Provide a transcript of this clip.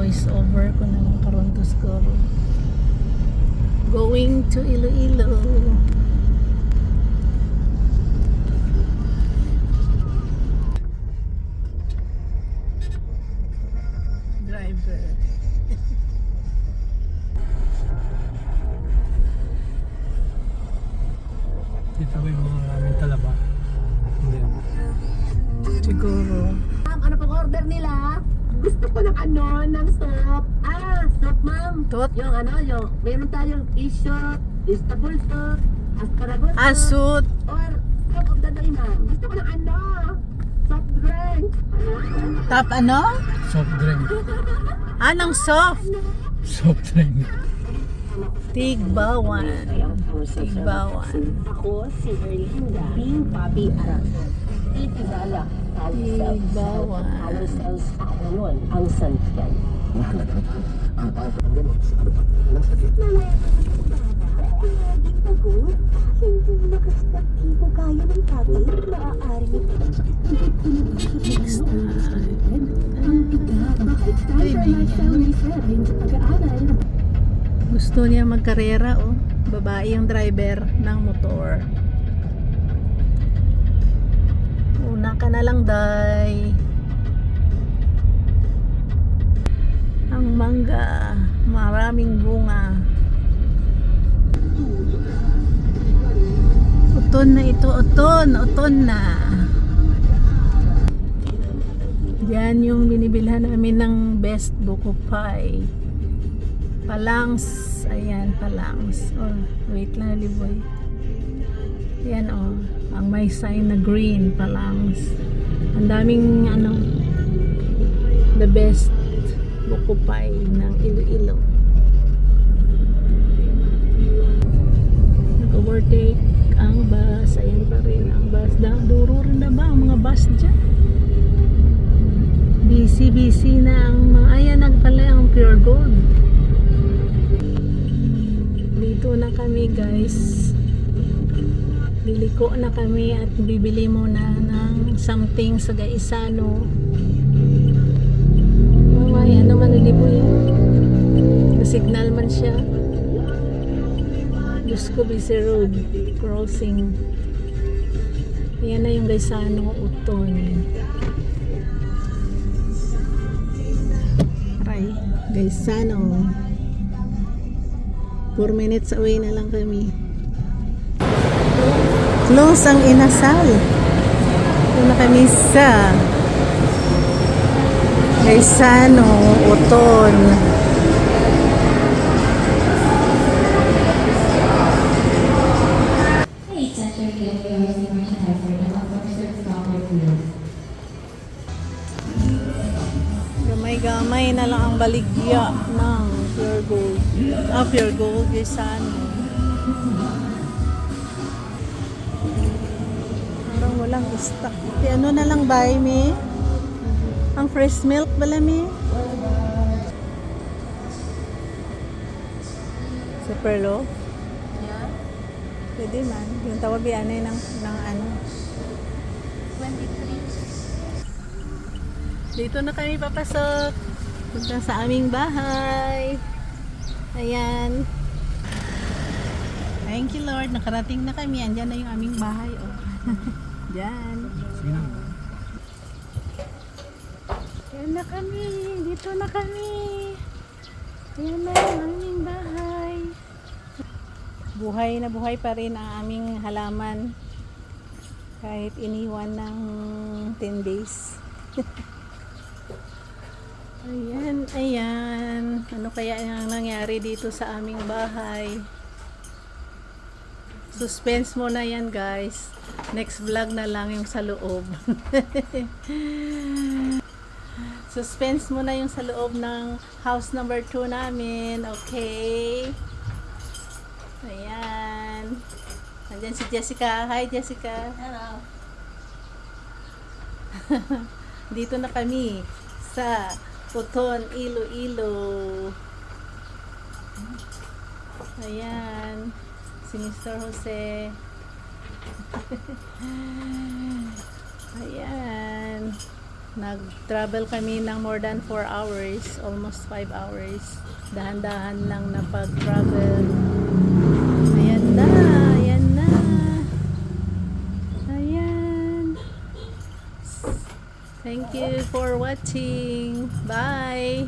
voice over ko na lang karon to siguro. Going to Iloilo. Driver. Dito ba yung mga maraming talaba? Hindi. Siguro. Ano pang order nila? Gusto ko ng ng soup. Soup ma'am. Tot? Yung meron tayong fish-soup, vegetable soup, asparagus soup, Asut. or soup of the day ma'am. Gusto ko ng soft drink. Tap ano? Soft drink. Anong soft? Soft drink. Tigbawan. Tigbawan. Ako si Erlinda, being Papi Aracel. Itigala. Tigbawan. Cells Aquilon, ang Santian. Hindi nakastaktibo kaya ng tatay. Maaari Gusto niya magkarera, oh. Babae yung driver ng motor. Una ka na lang, day. Ang mangga, maraming bunga. Uton na ito, uton na. Yan yung binibilhan namin ng best buko pie. Palangs, ayan, palangs. Oh, wait lang, liboy. Ayan, oh, ang may sign na green, palangs. Ang daming, the best buko pie ng Iloilo. Nag-overtake ang bus, ayan pa rin ang bus. Duro rin na ba ang mga bus dyan? Busy na ang mga, ayan, nagpala ang Pure Gold. Dito na kami, guys. Liliko na kami at bibili muna ng something sa Gaisano. Oh my, ano man nilibo yun? Signal man siya. Diyos ko, busy road crossing. Ayan na yung Gaisano, Uton. Aray, Gaisano. 4 minutes away na lang kami. Close ang inasal. Ito na kami sa Gaisano, Uton. Gamay-gamay na lang ang baligya ng Pure Gold. Pure Gold, Gaisano. Parang walang stock. Ano na lang ba, me? Ang fresh milk bala, me? Super low? Yeah. Pwede man. Yung tawag yan ng 23. Dito na kami papasok. Punta sa aming bahay. Ayan. Thank you, Lord. Nakarating na kami. Andyan na yung aming bahay. Oh. Diyan. Sino? Ayan na kami. Dito na kami. Ayan na yung aming bahay. Buhay na buhay pa rin ang aming halaman. Kahit iniwan ng 10 days. Ayan, ayan. Ano kaya ang nangyari dito sa aming bahay? Suspense mo na yan, guys. Next vlog na lang yung sa loob. Suspense mo na yung sa loob ng house number 2 namin. Okay? Ayan. Andyan si Jessica. Hi, Jessica. Hello. Dito na kami sa Uton, Iloilo. Ayan. Si Mr. Jose. Ayan. Nag-travel kami ng more than 4 hours, almost 5 hours. Dahan-dahan lang na pag-travel. Ayan na, ayan na. Ayan. Thank you for watching. Bye.